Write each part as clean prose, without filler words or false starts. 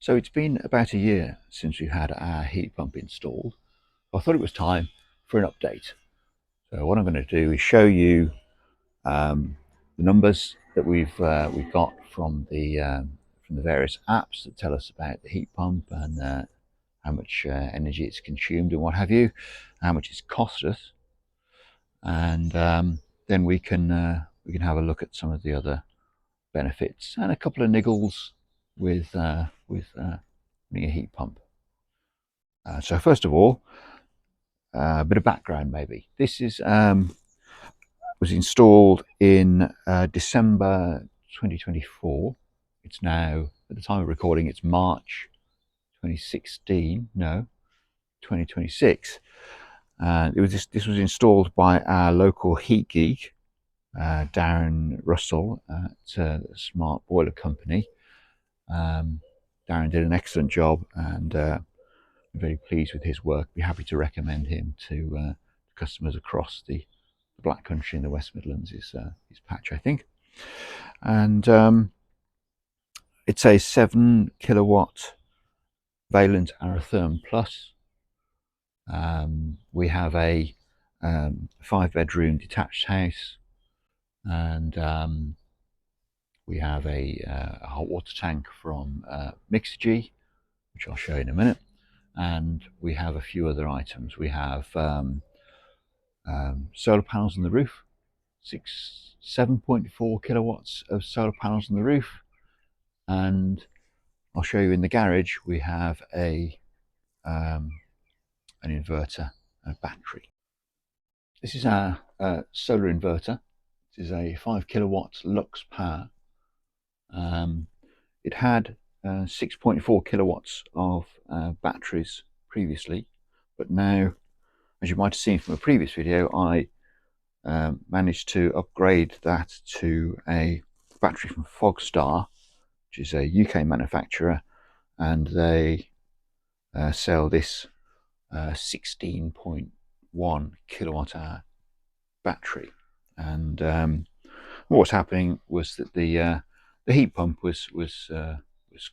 So it's been about a year since we had our heat pump installed. I thought it was time for an update. So what I'm going to do is show you the numbers that we've got from the various apps that tell us about the heat pump and how much energy it's consumed and what have you, how much it's cost us, and then we can have a look at some of the other benefits and a couple of niggles with running a heat pump. So first of all, a bit of background maybe. This is was installed in December 2024. It's now, at the time of recording, it's March 2016. No, 2026. This was installed by our local heat geek, Darren Russell at the Smart Boiler Company. Darren did an excellent job, and I'm very pleased with his work. Be happy to recommend him to customers across the Black Country in the West Midlands. His patch, I think. And it's a 7 kilowatt Valent Aerotherm Plus. We have a 5-bedroom detached house, and we have a hot water tank from Mixergy, which I'll show you in a minute. And we have a few other items. We have solar panels on the roof, 7.4 kilowatts of solar panels on the roof, and I'll show you in the garage we have an inverter, a battery. This is our solar inverter. This is a 5 kilowatt Lux Power. It had 6.4 kilowatts of batteries previously, but now, as you might have seen from a previous video, I managed to upgrade that to a battery from Fogstar, which is a UK manufacturer, and they sell this 16.1 kilowatt hour battery. And what was happening was that the heat pump was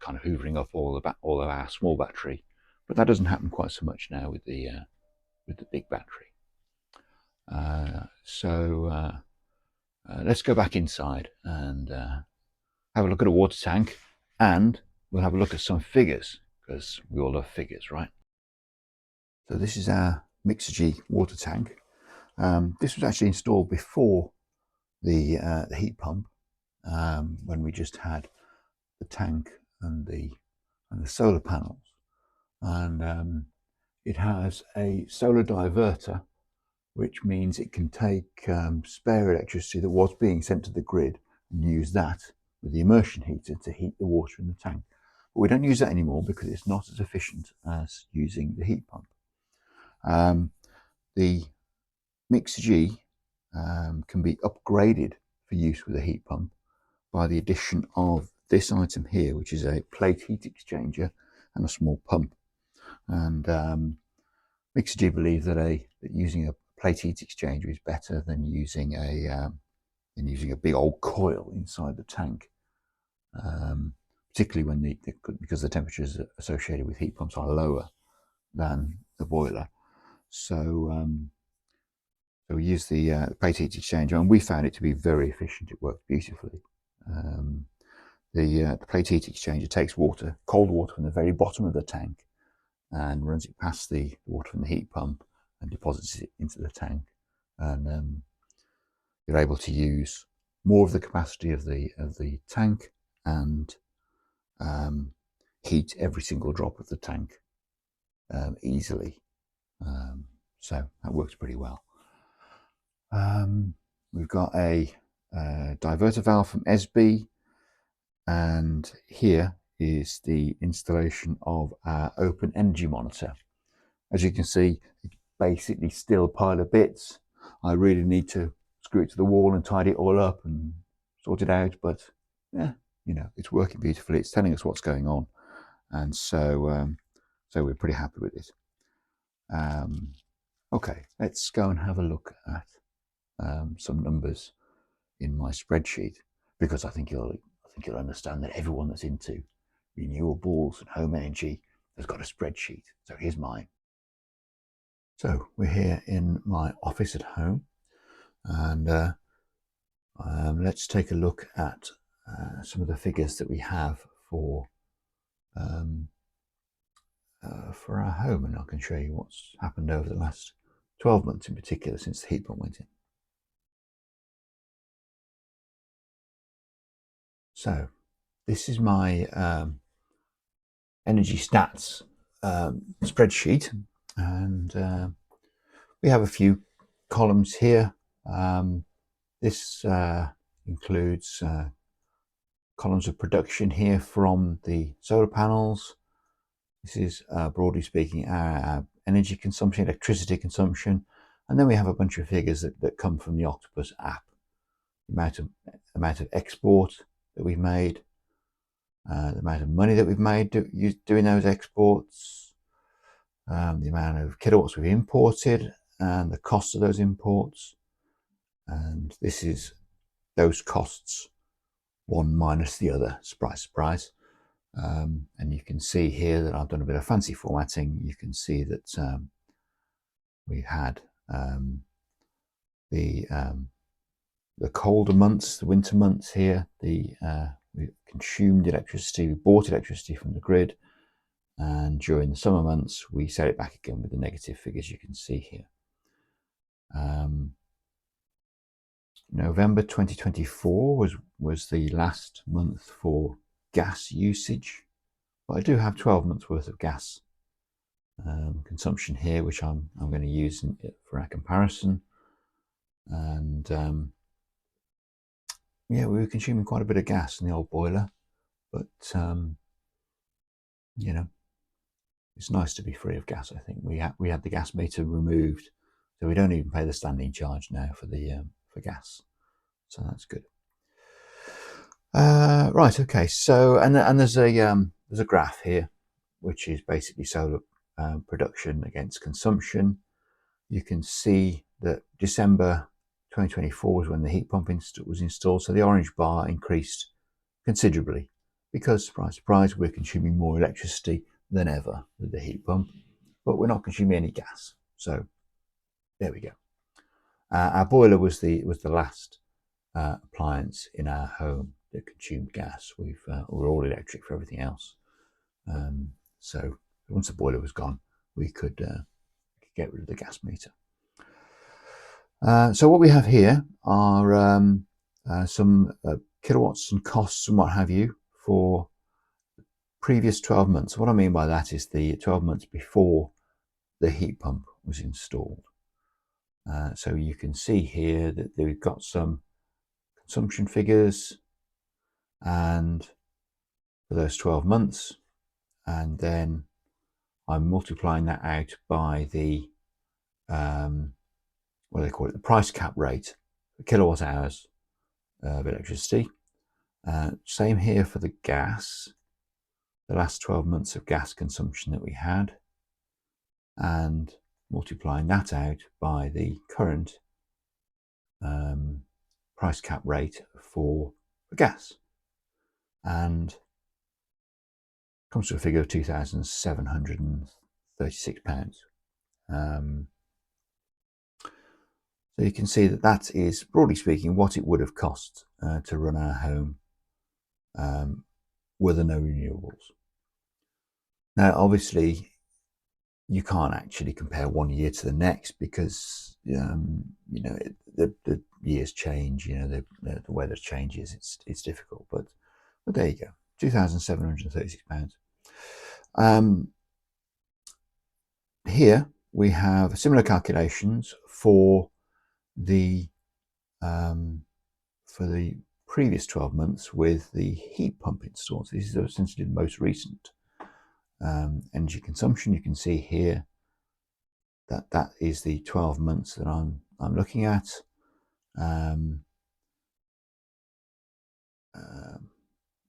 kind of hoovering up all of our small battery, but that doesn't happen quite so much now with the big battery. So let's go back inside and have a look at a water tank, and we'll have a look at some figures, because we all love figures, right? So this is our Mixergy water tank. This was actually installed before the heat pump, when we just had the tank and the solar panels, and it has a solar diverter, which means it can take spare electricity that was being sent to the grid and use that with the immersion heater to heat the water in the tank. But we don't use that anymore because it's not as efficient as using the heat pump. The Mixergy can be upgraded for use with a heat pump by the addition of this item here, which is a plate heat exchanger and a small pump. And Mixergy believe that using a plate heat exchanger is better than using a big old coil inside the tank, particularly when because the temperatures associated with heat pumps are lower than the boiler. So we use the plate heat exchanger, and we found it to be very efficient. It worked beautifully. The plate heat exchanger takes cold water from the very bottom of the tank, and runs it past the water from the heat pump and deposits it into the tank, and you're able to use more of the capacity of the tank and heat every single drop of the tank easily. So that works pretty well. We've got a diverter valve from SB, and here is the installation of our open energy monitor. As you can see, it's basically still a pile of bits. I really need to screw it to the wall and tidy it all up and sort it out, but yeah, it's working beautifully. It's telling us what's going on, and so we're pretty happy with it. Okay, let's go and have a look at some numbers in my spreadsheet, because I think you'll understand that everyone that's into Renewables and Home Energy has got a spreadsheet. So here's mine. So we're here in my office at home, and let's take a look at some of the figures that we have for our home, and I can show you what's happened over the last 12 months in particular since the heat pump went in. So this is my energy stats spreadsheet, and we have a few columns here. This includes columns of production here from the solar panels. This is broadly speaking our energy consumption, electricity consumption, and then we have a bunch of figures that come from the Octopus app. The amount of export that we've made, the amount of money that we've made doing those exports, the amount of kilowatts we've imported, and the cost of those imports. And this is those costs, one minus the other. Surprise, surprise. And you can see here that I've done a bit of fancy formatting. You can see that we've had the colder months, the winter months here. We consumed electricity, we bought electricity from the grid, and during the summer months we set it back again with the negative figures you can see here. November 2024 was the last month for gas usage, but I do have 12 months worth of gas consumption here, which I'm going to use for our comparison. And yeah, we were consuming quite a bit of gas in the old boiler, but you know, it's nice to be free of gas. I think we had the gas meter removed, so we don't even pay the standing charge now for the for gas, so that's good. Right, okay. So and there's a graph here, which is basically solar production against consumption. You can see that December 2024 was when the heat pump was installed, so the orange bar increased considerably because, surprise, surprise, we're consuming more electricity than ever with the heat pump, but we're not consuming any gas. So there we go. Our boiler was the last appliance in our home that consumed gas. We're all electric for everything else. So once the boiler was gone, we could get rid of the gas meter. So what we have here are some kilowatts and costs and what have you for previous 12 months. What I mean by that is the 12 months before the heat pump was installed. So you can see here that we've got some consumption figures and for those 12 months, and then I'm multiplying that out by the what do they call it, the price cap rate for kilowatt hours of electricity. Same here for the gas, the last 12 months of gas consumption that we had, and multiplying that out by the current price cap rate for gas, and comes to a figure of £2,736. So you can see that is, broadly speaking, what it would have cost to run our home were there no renewables. Now, obviously, you can't actually compare one year to the next because the years change. The weather changes. It's difficult, but there you go, £2,736. Here we have similar calculations for the previous 12 months with the heat pump installed. So this is essentially the most recent energy consumption. You can see here that is the 12 months that I'm looking at.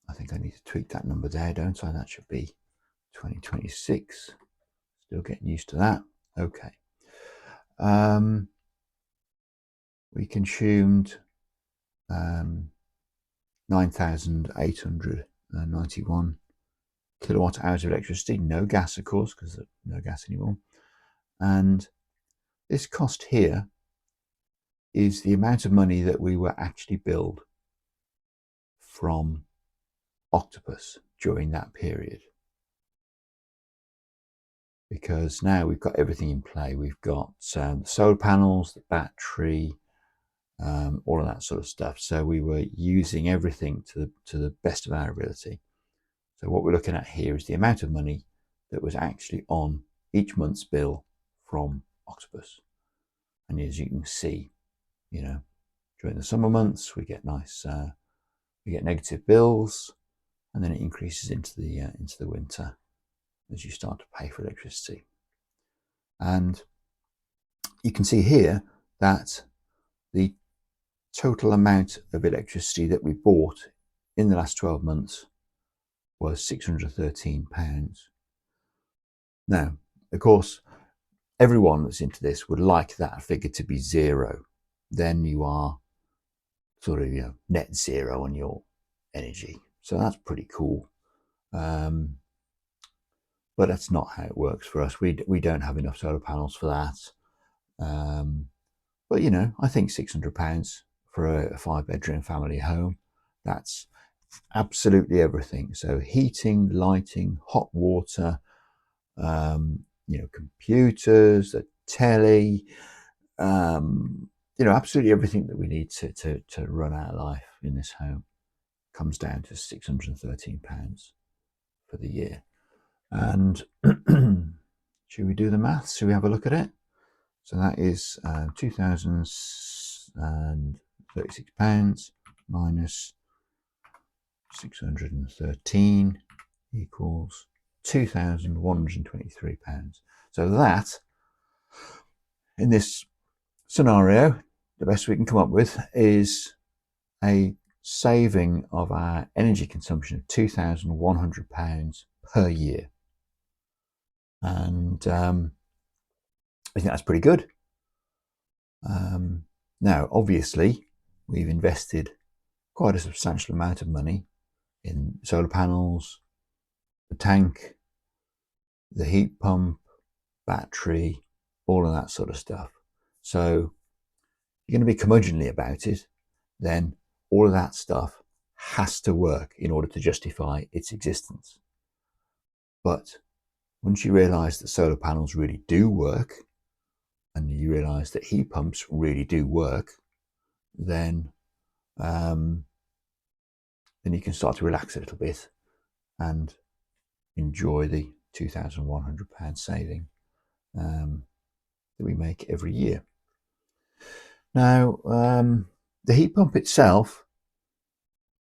I think I need to tweak that number there, don't I? That should be 2026. Still getting used to that. Okay. We consumed 9,891 kilowatt hours of electricity, no gas, of course, because there's no gas anymore. And this cost here is the amount of money that we were actually billed from Octopus during that period. Because now we've got everything in play. We've got the solar panels, the battery, all of that sort of stuff. So we were using everything to the best of our ability. So what we're looking at here is the amount of money that was actually on each month's bill from Octopus. And as you can see, you know, during the summer months we get nice, we get negative bills, and then it increases into the winter as you start to pay for electricity. And you can see here that the total amount of electricity that we bought in the last 12 months was £613. Now, of course, everyone that's into this would like that figure to be zero. Then you are sort of, you know, net zero on your energy. So that's pretty cool. But that's not how it works for us. We don't have enough solar panels for that. But, you know, I think £600 for a 5-bedroom family home, that's absolutely everything. So heating, lighting, hot water, you know, computers, a telly, you know, absolutely everything that we need to run our life in this home comes down to £613 for the year. And should we do the maths? Should we have a look at it? So that is £2,036 minus 613 equals £2,123. So that, in this scenario, the best we can come up with is a saving of our energy consumption of £2,100 per year. And I think that's pretty good. Now, obviously, we've invested quite a substantial amount of money in solar panels, the tank, the heat pump, battery, all of that sort of stuff. So you're going to be curmudgeonly about it, then all of that stuff has to work in order to justify its existence. But once you realize that solar panels really do work, and you realize that heat pumps really do work, then you can start to relax a little bit and enjoy the £2,100 saving that we make every year. Now, the heat pump itself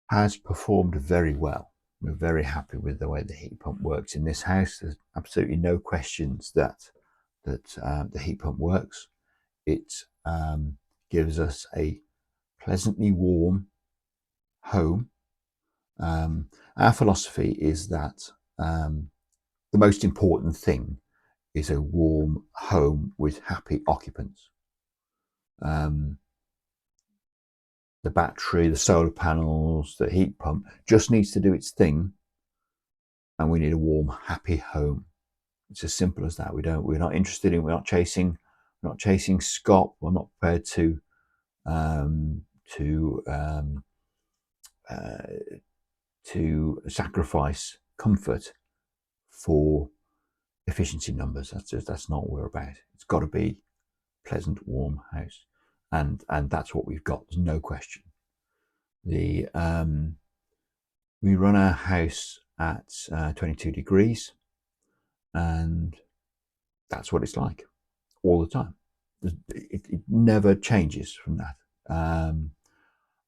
has performed very well. We're very happy with the way the heat pump works in this house. There's absolutely no questions that the heat pump works. It gives us a pleasantly warm home. Our philosophy is that the most important thing is a warm home with happy occupants. The battery, the solar panels, the heat pump just needs to do its thing, and we need a warm, happy home. It's as simple as that. We're not interested in, we're not chasing scop. We're not prepared to sacrifice comfort for efficiency numbers. That's not what we're about. It's got to be pleasant, warm house, and that's what we've got. There's no question. We run our house at 22 degrees, and that's what it's like all the time. It never changes from that.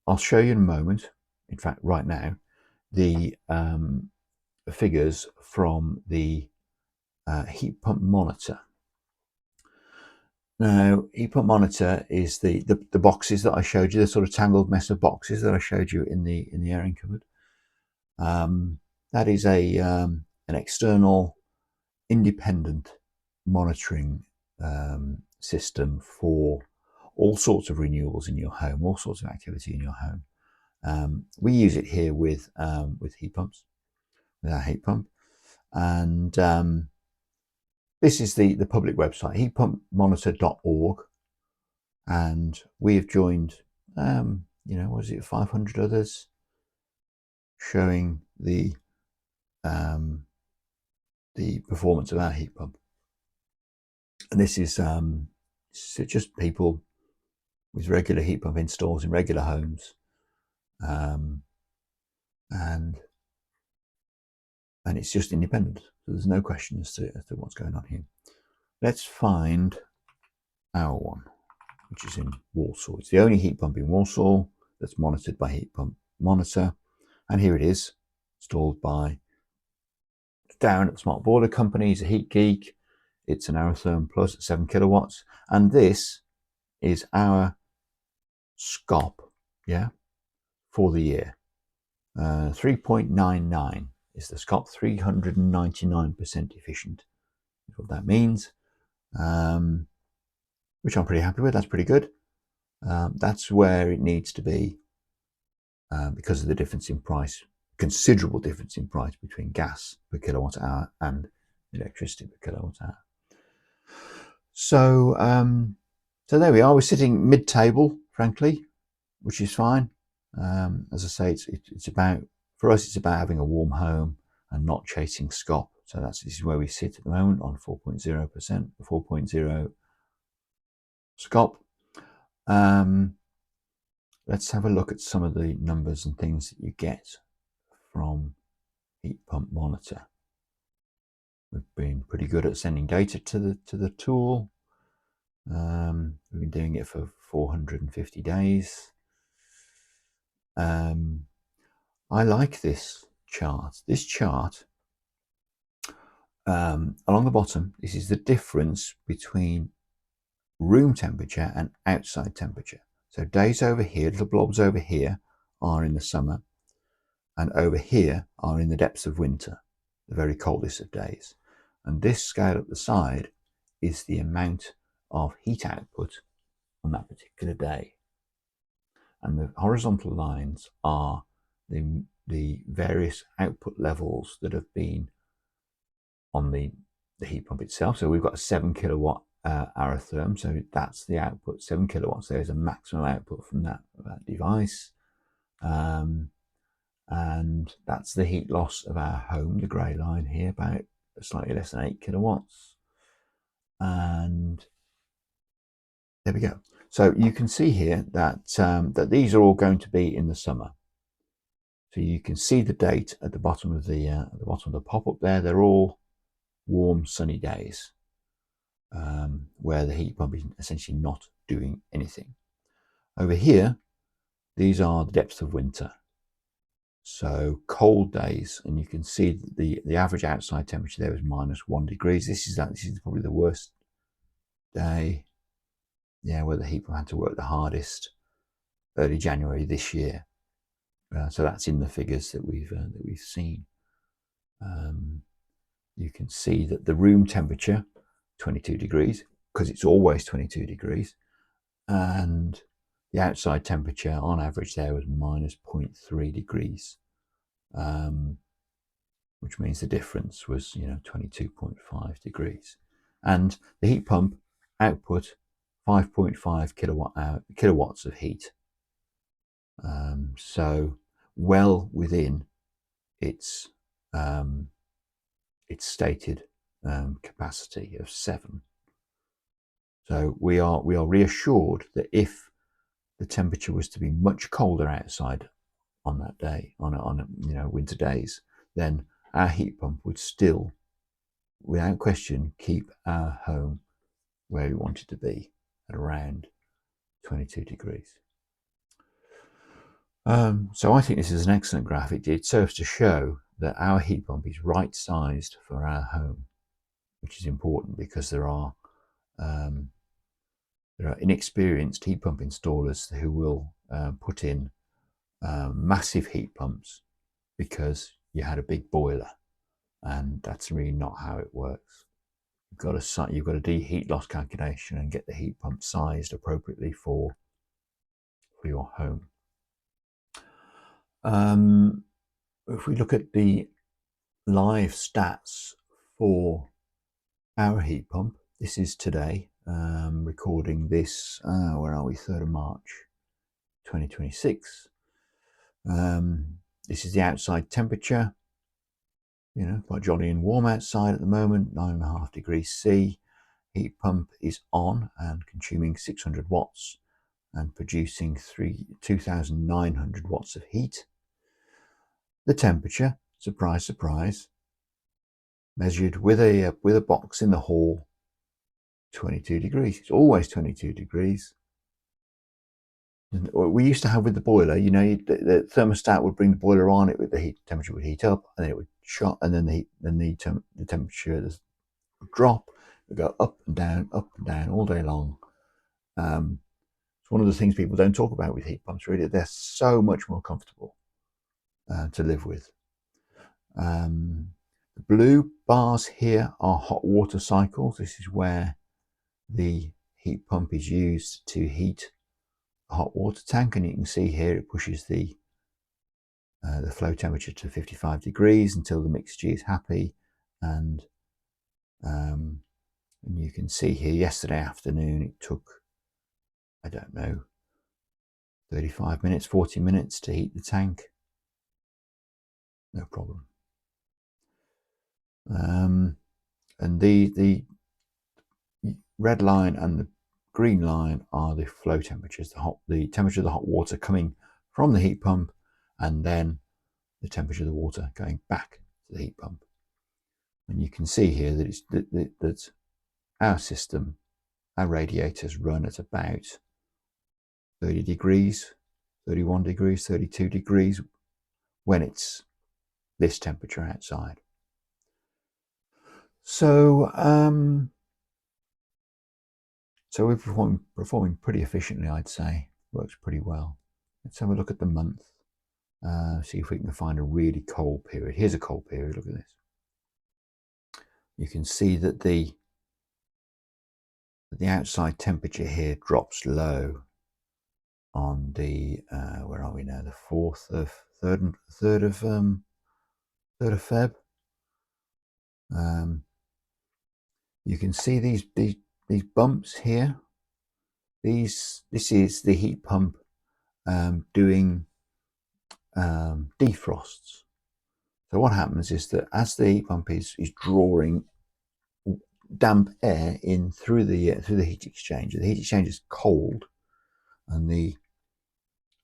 I'll show you in a moment, in fact right now, the figures from the heat pump monitor. Now, heat pump monitor is the boxes that I showed you, the sort of tangled mess of boxes that I showed you in the airing cupboard. That is an external independent monitoring system for all sorts of renewables in your home, all sorts of activity in your home. We use it here with heat pumps, with our heat pump. And this is the public website, heatpumpmonitor.org, and we have joined, was it 500 others showing the performance of our heat pump. And this is just people with regular heat pump installs in regular homes, and it's just independent. So there's no question as to what's going on here. Let's find our one, which is in Walsall. It's the only heat pump in Walsall that's monitored by Heat Pump Monitor. And here it is, installed by Darren at the Smart Boiler Company. He's a Heat Geek. It's an Aerotherm Plus at 7 kilowatts. And this is our SCOP, for the year. 3.99 is the SCOP, 399% efficient. That's what that means, which I'm pretty happy with. That's pretty good. That's where it needs to be because of the difference in price, considerable difference in price between gas per kilowatt hour and electricity per kilowatt hour. So, so there we are. We're sitting mid-table, frankly, which is fine. As I say, it's about, for us, it's about having a warm home and not chasing SCOP. So this is where we sit at the moment on 4.0%, 4.0 SCOP. Let's have a look at some of the numbers and things that you get from Heat Pump Monitor. We've been pretty good at sending data to the tool. We've been doing it for 450 days. I like this chart. This chart, along the bottom, this is the difference between room temperature and outside temperature. So days over here, little blobs over here, are in the summer, and over here are in the depths of winter, the very coldest of days. And this scale up the side is the amount of heat output on that particular day. And the horizontal lines are the various output levels that have been on the heat pump itself. So we've got a 7 kilowatt Aerotherm, so that's the output, 7 kilowatts. There's a maximum output from that device. And that's the heat loss of our home, the grey line here, about slightly less than 8 kilowatts. And there we go. So you can see here that that these are all going to be in the summer. So you can see the date at the bottom of the pop-up there. They're all warm, sunny days where the heat pump is essentially not doing anything. Over here, these are the depths of winter. So cold days, and you can see that the average outside temperature there is -1 degree. This is probably the worst day, where the heat pump had to work the hardest, early January this year. So that's in the figures that we've seen. You can see that the room temperature, 22 degrees, because it's always 22 degrees, and the outside temperature on average there was -0.3 degrees, which means the difference was 22.5 degrees. And the heat pump output 5.5 kilowatts of heat, so well within its stated capacity of 7. So we are reassured that if the temperature was to be much colder outside on that day, on winter days, then our heat pump would still, without question, keep our home where we want it to be, at around 22 degrees. So I think this is an excellent graph. It serves to show that our heat pump is right sized for our home, which is important because there are inexperienced heat pump installers who will put in massive heat pumps because you had a big boiler, and that's really not how it works. You've got to do heat loss calculation and get the heat pump sized appropriately for your home. If we look at the live stats for our heat pump. This is today, recording this, where are we, 3rd of March 2026. This is the outside temperature, quite jolly and warm outside at the moment, 9.5 degrees C. Heat pump is on and consuming 600 watts and producing 2,900 watts of heat. The temperature, surprise, surprise, measured with a box in the hall, 22 degrees. It's always 22 degrees. We used to have with the boiler, the thermostat would bring the boiler on, the temperature would heat up, and then it would shut, and then the temperature would drop, it would go up and down all day long. It's one of the things people don't talk about with heat pumps, really. They're so much more comfortable to live with. The blue bars here are hot water cycles. This is where the heat pump is used to heat a hot water tank, and you can see here it pushes the flow temperature to 55 degrees until the Mixergy is happy, and you can see here yesterday afternoon it took, I don't know, 35 minutes, 40 minutes to heat the tank. No problem. And the red line and the green line are the flow temperatures, the temperature of the hot water coming from the heat pump, and then the temperature of the water going back to the heat pump. And you can see here that that our system, our radiators run at about 30 degrees, 31 degrees, 32 degrees when it's this temperature outside. So we're performing pretty efficiently, I'd say. Works pretty well. Let's have a look at the month. See if we can find a really cold period. Here's a cold period. Look at this. You can see that the outside temperature here drops low on the where are we now? The 3rd of Feb. You can see these bumps here. This is the heat pump doing defrosts. So what happens is that as the heat pump is drawing damp air in through the heat exchanger, the heat exchanger is cold, and the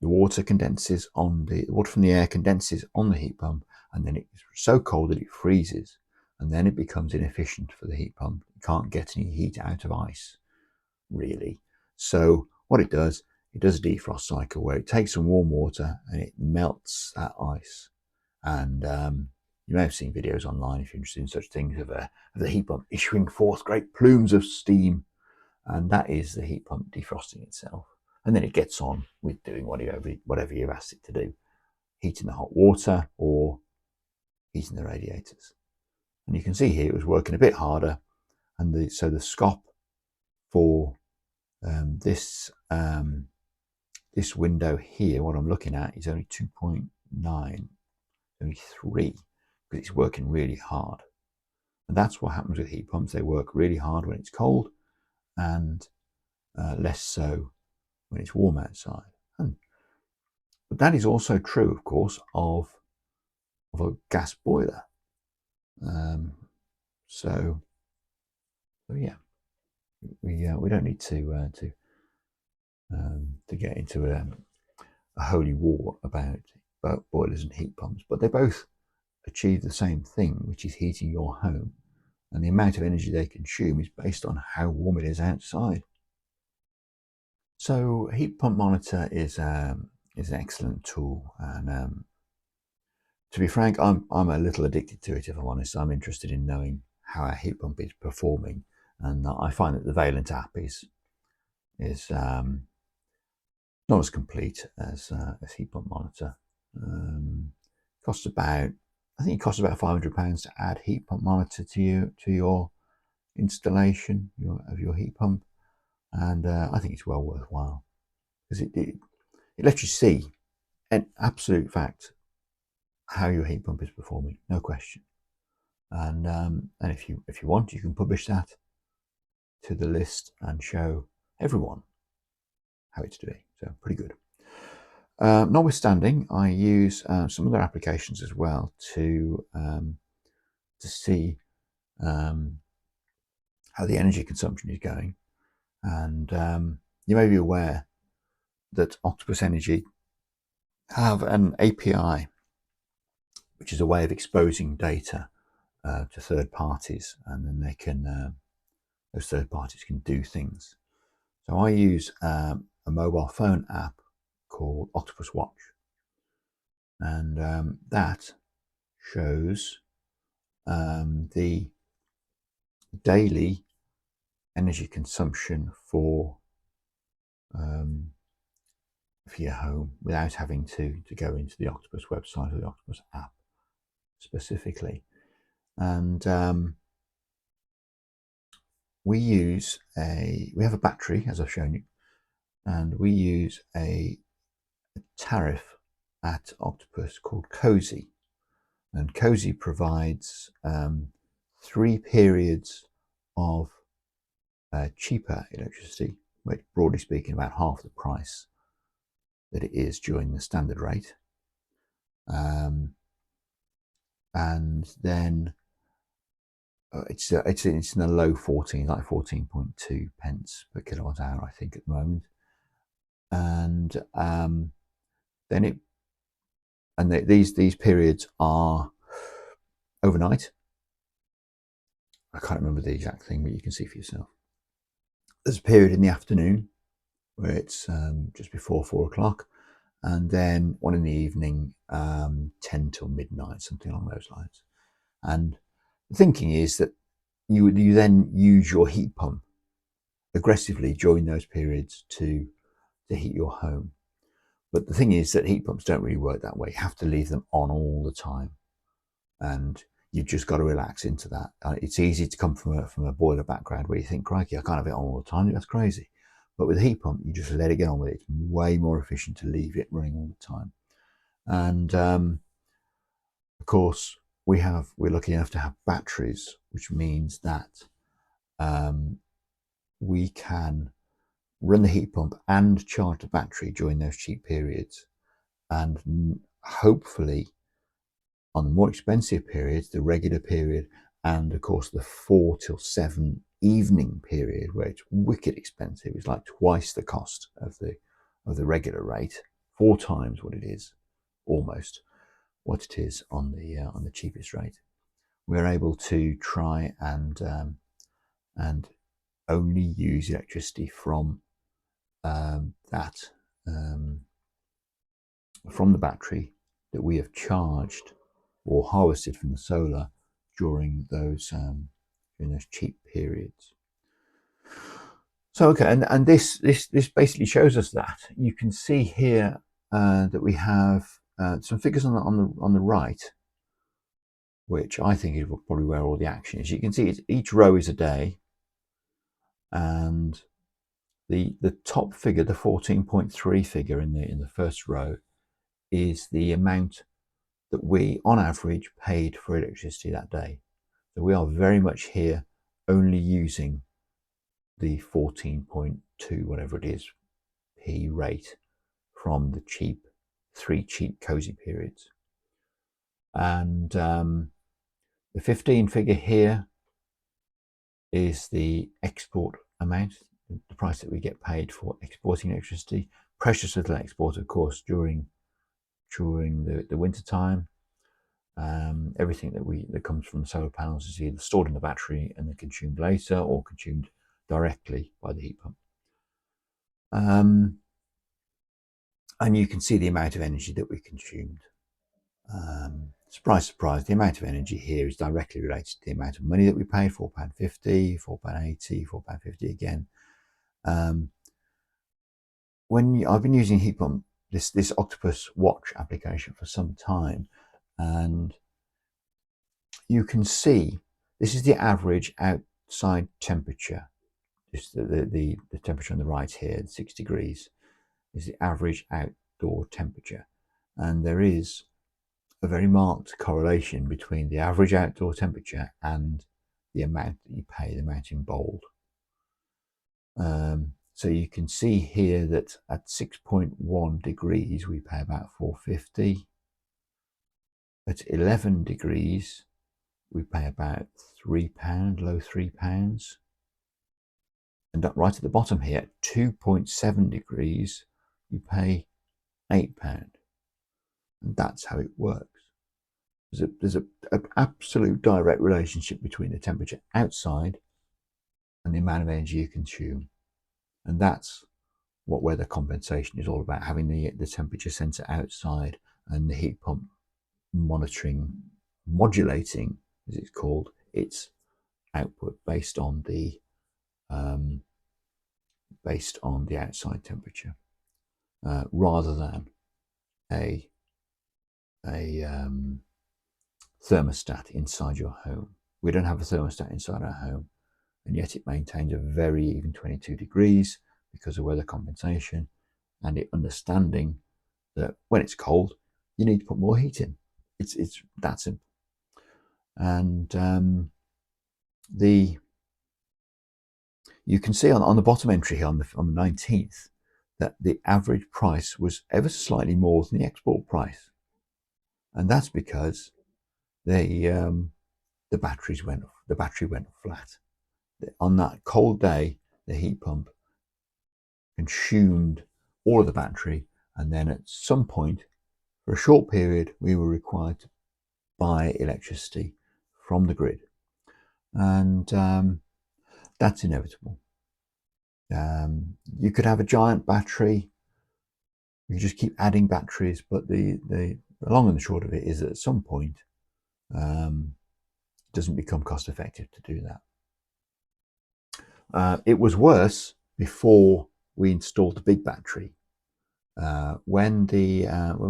water condenses on the water from the air condenses on the heat pump, and then it's so cold that it freezes, and then it becomes inefficient for the heat pump. You can't get any heat out of ice, really. So what it does a defrost cycle where it takes some warm water and it melts that ice. And you may have seen videos online, if you're interested in such things, of the heat pump issuing forth great plumes of steam, and that is the heat pump defrosting itself. And then it gets on with doing whatever you've asked it to do, heating the hot water or heating the radiators. And you can see here it was working a bit harder, and so the SCOP for this window here, what I'm looking at, is only 2.9, only 3, because it's working really hard. And that's what happens with heat pumps. They work really hard when it's cold, and less so when it's warm outside. But that is also true, of course, of a gas boiler. So yeah, we don't need to get into a holy war about boilers and heat pumps, but they both achieve the same thing, which is heating your home, and the amount of energy they consume is based on how warm it is outside. So heat pump monitor is an excellent tool, and to be frank, I'm a little addicted to it, if I'm honest. I'm interested in knowing how our heat pump is performing, and I find that the Valent app is not as complete as heat pump monitor. Costs about, I think it costs about £500 to add heat pump monitor to your installation of your heat pump, and I think it's well worthwhile, because it lets you see, an absolute fact, how your heat pump is performing, no question. And if you want, you can publish that to the list and show everyone how it's doing. So pretty good. Notwithstanding, I use some other applications as well to see how the energy consumption is going. And you may be aware that Octopus Energy have an API, which is a way of exposing data to third parties, and then they can those third parties can do things. So I use a mobile phone app called Octopus Watch, and that shows the daily energy consumption for your home without having to go into the Octopus website or the Octopus app specifically. And we have a battery, as I've shown you, and we use a tariff at Octopus called Cosy. And Cosy provides 3 periods of cheaper electricity, which broadly speaking about half the price that it is during the standard rate. And then it's in the low 14, like 14.2 pence per kilowatt hour, I think, at the moment. And then these periods are overnight. I can't remember the exact thing, but you can see for yourself. There's a period in the afternoon where it's just before 4 o'clock, and then one in the evening, 10 till midnight, something along those lines. And the thinking is that you then use your heat pump aggressively during those periods to heat your home. But the thing is that heat pumps don't really work that way. You have to leave them on all the time, and you've just got to relax into that. It's easy to come from a boiler background where you think, crikey, I can't have it on all the time. That's crazy. But with a heat pump, you just let it get on with it. It's way more efficient to leave it running all the time. And of course, we're lucky enough to have batteries, which means that we can run the heat pump and charge the battery during those cheap periods. And hopefully, on the more expensive periods, the regular period, and of course the 4 till 7 evening period, where it's wicked expensive, it's like twice the cost of the regular rate, 4 times what it is, almost what it is on the cheapest rate. We're able to try and only use electricity from from the battery that we have charged or harvested from the solar during those cheap periods. So okay, and this basically shows us that. You can see here that we have some figures on the right, which I think is probably where all the action is. You can see each row is a day, and the top figure, the 14.3 figure in the first row, is the amount that we, on average, paid for electricity that day. So we are very much here only using the 14.2, whatever it is, p rate from the 3 cheap Cosy periods. And the 15 figure here is the export amount, the price that we get paid for exporting electricity. Precious little export, of course, during the winter time. Everything that comes from the solar panels is either stored in the battery and then consumed later, or consumed directly by the heat pump. And you can see the amount of energy that we consumed. Surprise, surprise, the amount of energy here is directly related to the amount of money that we paid, £4.50, £4.80, £4.50 again. I've been using heat pump, this Octopus Watch application for some time, and you can see this is the average outside temperature. This the temperature on the right here, 6 degrees, is the average outdoor temperature, and there is a very marked correlation between the average outdoor temperature and the amount that you pay, the amount in bold. So you can see here that at 6.1 degrees we pay about £4.50. At 11 degrees we pay about £3, low £3. And right at the bottom here, at 2.7 degrees, you pay £8. And that's how it works. There's an absolute direct relationship between the temperature outside and the amount of energy you consume. And that's what weather compensation is all about, having the temperature sensor outside and the heat pump monitoring, modulating, as it's called, its output based on the outside temperature, rather than a thermostat inside your home. We don't have a thermostat inside our home, and yet it maintains a very even 22 degrees because of weather compensation and it understanding that when it's cold, you need to put more heat in. It's that simple. And you can see on the bottom entry here on the 19th that the average price was ever so slightly more than the export price, and that's because the battery went flat. On that cold day, the heat pump consumed all of the battery, and then at some point, for a short period, we were required to buy electricity from the grid, and that's inevitable. You could have a giant battery, you just keep adding batteries, but the long and the short of it is that at some point it doesn't become cost effective to do that. It was worse before we installed the big battery. When we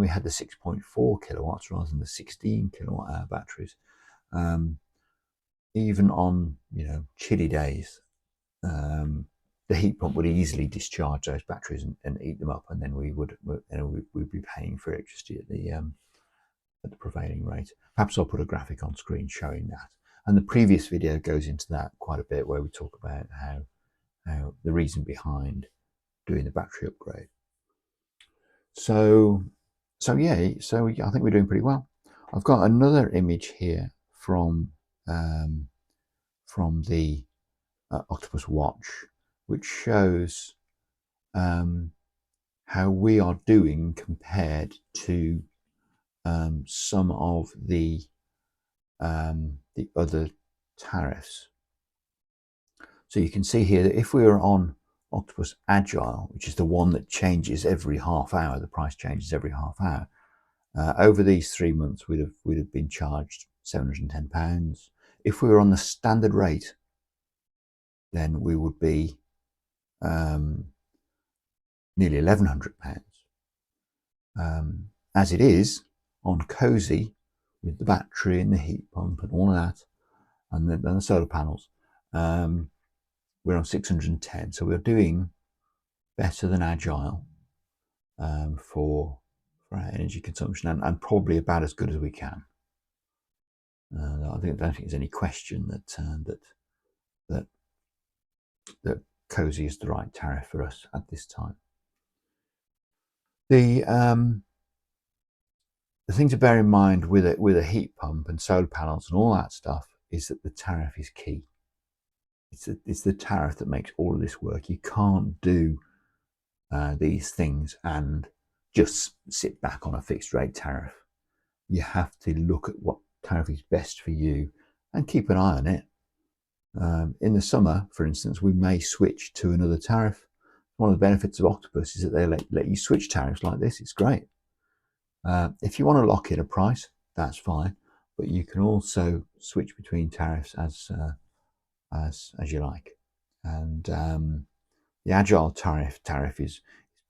had the 6.4 kilowatts rather than the 16 kilowatt hour batteries, even on chilly days, the heat pump would easily discharge those batteries and eat them up, and then we'd be paying for electricity at the prevailing rate. Perhaps I'll put a graphic on screen showing that. And the previous video goes into that quite a bit, where we talk about how the reason behind doing the battery upgrade. So I think we're doing pretty well. I've got another image here from the Octopus Watch, which shows how we are doing compared to some of the other tariffs. So you can see here that if we were on Octopus Agile, which is the one that changes every half hour, the price changes every half hour, over these 3 months we'd have been charged £710. If we were on the standard rate, then we would be nearly £1,100. As it is, on Cosy, with the battery and the heat pump and all of that, and the solar panels, we're on 610. So we're doing better than Agile for our energy consumption, and probably about as good as we can. I don't think there's any question that Cosy is the right tariff for us at this time. The thing to bear in mind with a heat pump and solar panels and all that stuff is that the tariff is key. It's the tariff that makes all of this work. You can't do these things and just sit back on a fixed rate tariff. You have to look at what tariff is best for you and keep an eye on it. In the summer, for instance, we may switch to another tariff. One of the benefits of Octopus is that they let you switch tariffs like this. It's great. If you want to lock in a price, that's fine, but you can also switch between tariffs as you like. And the Agile tariff is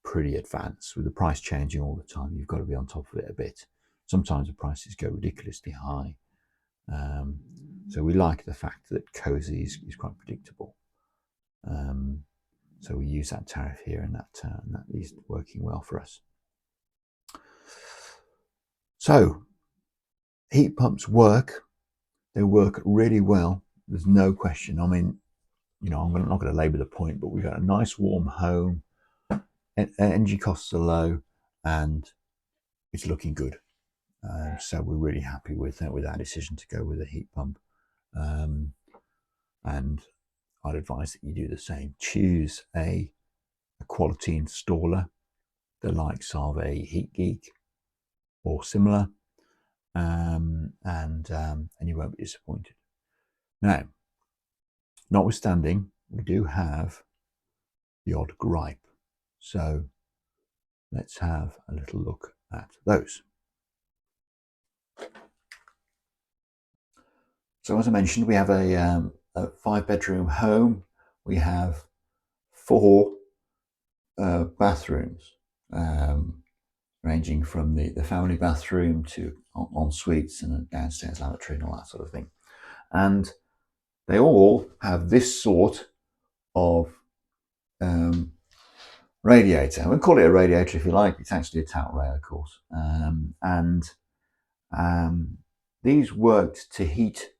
pretty advanced, with the price changing all the time. You've got to be on top of it a bit. Sometimes the prices go ridiculously high. So we like the fact that Cosy is quite predictable. So we use that tariff here, and that is working well for us. So Heat pumps work. They work really well. There's no question. I mean, you know, I'm not going to labour the point, but we've got a nice warm home. Energy costs are low, and it's looking good. So we're really happy with our decision to go with a heat pump. And I'd advise that you do the same. Choose a quality installer, the likes of a Heat Geek or similar, and you won't be disappointed. Now, notwithstanding, we do have the odd gripe. So let's have a little look at those. So as I mentioned, we have a 5-bedroom home. We have 4 bathrooms, ranging from the family bathroom to en suites and a downstairs lavatory and all that sort of thing. And they all have this sort of radiator. We'll call it a radiator if you like. It's actually a towel rail, of course. These worked to heat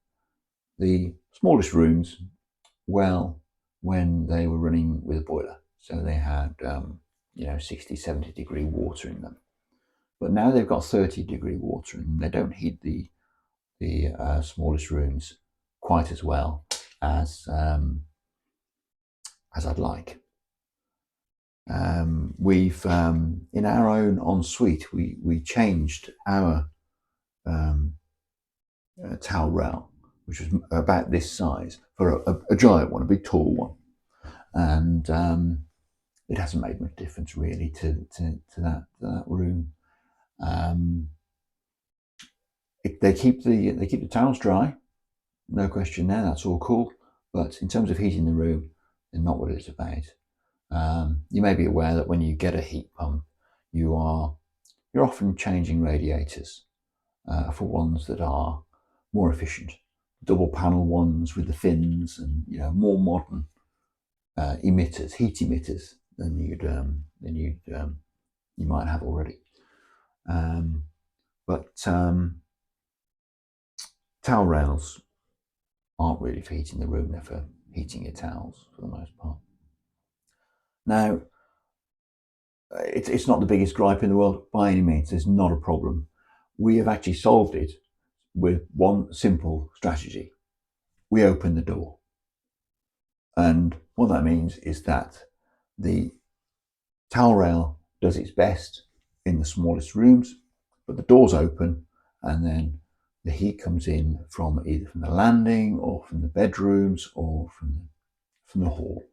the smallest rooms well when they were running with a boiler. So they had, 60, 70 degree water in them. But now they've got 30 degree water in them. They don't heat the smallest rooms quite as well as I'd like. We've in our own ensuite we changed our towel rail, which was about this size, for a giant one, a big tall one, and it hasn't made much difference really to that room. They keep the towels dry, no question there. That's all cool. But in terms of heating the room, they're not what it's about. You may be aware that when you get a heat pump, you're often changing radiators for ones that are more efficient, double panel ones with the fins, and more modern emitters, heat emitters than you might have already. But towel rails aren't really for heating the room; they're for heating your towels for the most part. Now, it's not the biggest gripe in the world by any means. It's not a problem. We have actually solved it with one simple strategy. We open the door. And what that means is that the towel rail does its best in the smallest rooms, but the door's open, and then the heat comes in from either from the landing or from the bedrooms or from the hall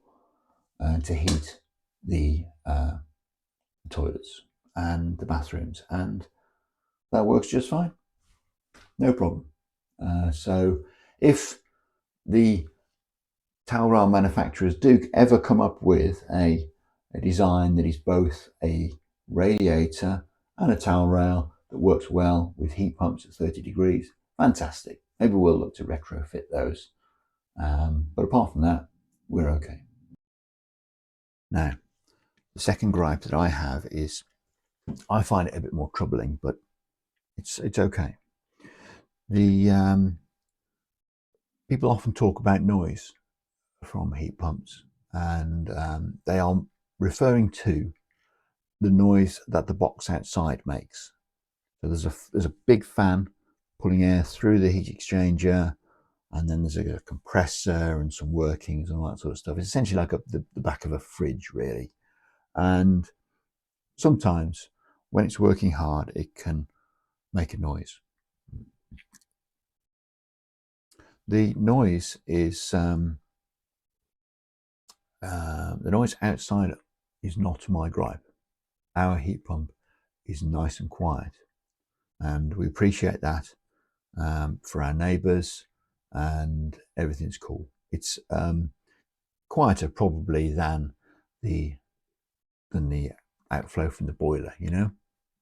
to heat the toilets and the bathrooms, and that works just fine. No problem. So if the towel rail manufacturers do ever come up with a design that is both a radiator and a towel rail that works well with heat pumps at 30 degrees, fantastic. Maybe we'll look to retrofit those. But apart from that, we're okay. Now, the second gripe that I have is I find it a bit more troubling, but it's okay. The people often talk about noise from heat pumps, and they are referring to the noise that the box outside makes. So there's a big fan pulling air through the heat exchanger, and then there's a compressor and some workings and all that sort of stuff. It's essentially like the back of a fridge, really. And sometimes when it's working hard, it can make a noise. The noise is the noise outside is not my gripe. Our heat pump is nice and quiet, and we appreciate that for our neighbours, and everything's cool. It's quieter probably than the outflow from the boiler,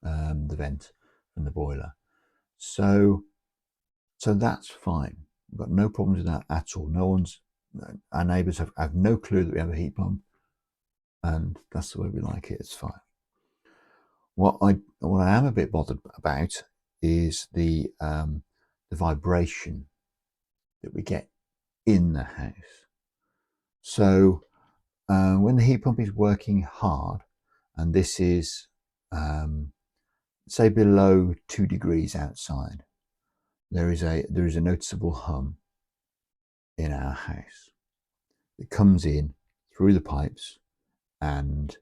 the vent from the boiler. So that's fine. We've got no problems with that at all. Our neighbours have no clue that we have a heat pump, and that's the way we like it. It's fine. What I am a bit bothered about is the vibration that we get in the house. So when the heat pump is working hard, and this is say below 2 degrees outside, there is a noticeable hum in our house that comes in through the pipes and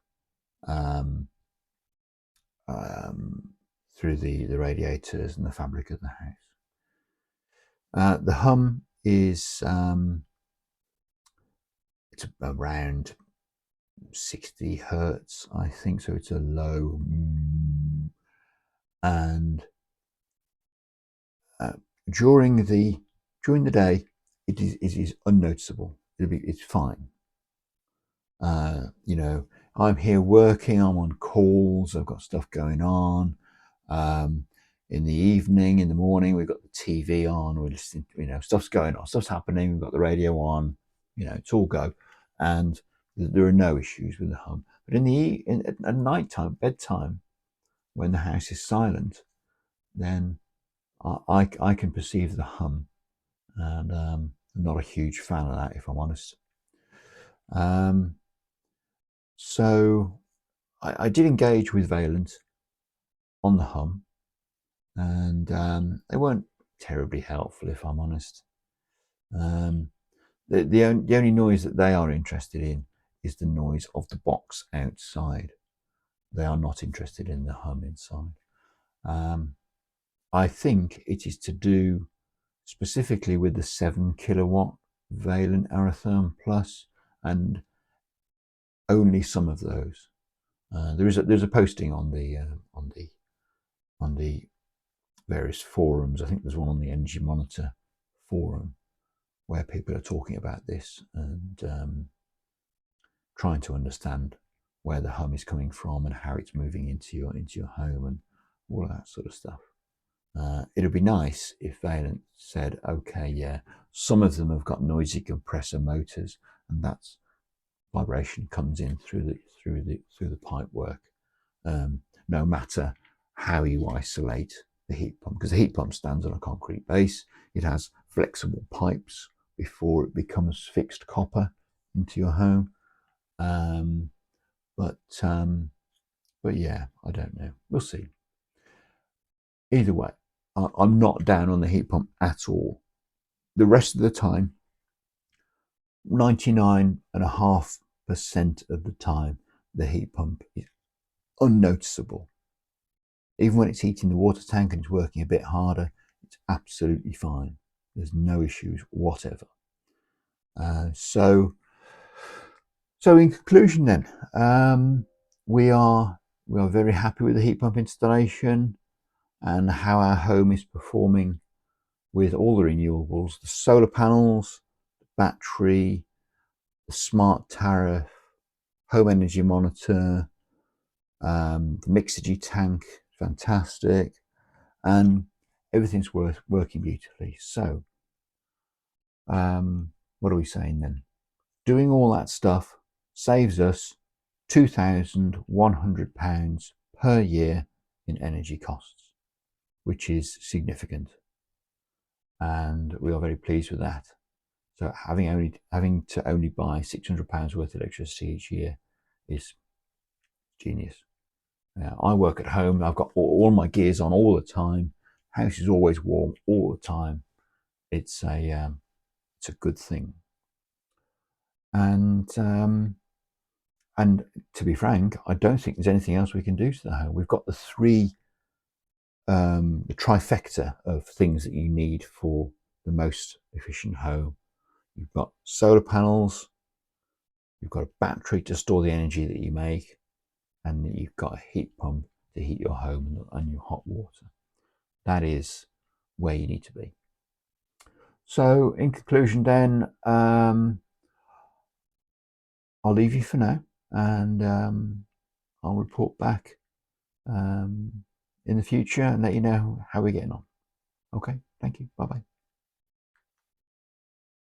through the radiators and the fabric of the house. The hum is it's around 60 hertz, I think, so it's a low, and during the day it is unnoticeable. It's fine. You know, I'm here working, I'm on calls, I've got stuff going on. In the evening, in the morning, we've got the TV on, we're listening, you know, stuff's going on, stuff's happening, we've got the radio on, you know, it's all go. And there are no issues with the hum. But at night time, bedtime, when the house is silent, then I can perceive the hum. And I'm not a huge fan of that, if I'm honest. So I did engage with Valent on the hum, and they weren't terribly helpful, if I'm honest. The only noise that they are interested in is the noise of the box outside. They are not interested in the hum inside. I think it is to do specifically with the 7 kilowatt Valent Aerotherm Plus, and only some of those. There's a posting on the various forums. I think there's one on the Energy Monitor forum where people are talking about this and trying to understand where the hum is coming from and how it's moving into your home and all of that sort of stuff. It'd be nice if Valent said, okay, yeah, some of them have got noisy compressor motors, and that's vibration comes in through the pipe work. No matter how you isolate the heat pump, because the heat pump stands on a concrete base, it has flexible pipes before it becomes fixed copper into your home. But yeah, I don't know. We'll see. Either way, I'm not down on the heat pump at all. The rest of the time, 99.5% of the time, the heat pump is unnoticeable. Even when it's heating the water tank and it's working a bit harder, it's absolutely fine. There's no issues whatever. So in conclusion then, we are very happy with the heat pump installation and how our home is performing with all the renewables, the solar panels, the battery, the smart tariff, home energy monitor, the Mixergy tank, fantastic, and everything's working beautifully. So what are we saying then? Doing all that stuff saves us £2,100 per year in energy costs, which is significant, and we are very pleased with that. So having to only buy £600 worth of electricity each year is genius. I work at home. I've got all my gears on all the time. House is always warm all the time. It's a good thing. And to be frank, I don't think there's anything else we can do to the home. We've got the trifecta of things that you need for the most efficient home. You've got solar panels, you've got a battery to store the energy that you make, and you've got a heat pump to heat your home and your hot water. That is where you need to be. So in conclusion then, I'll leave you for now, and I'll report back in the future and let you know how we're getting on. Okay, thank you. Bye-bye.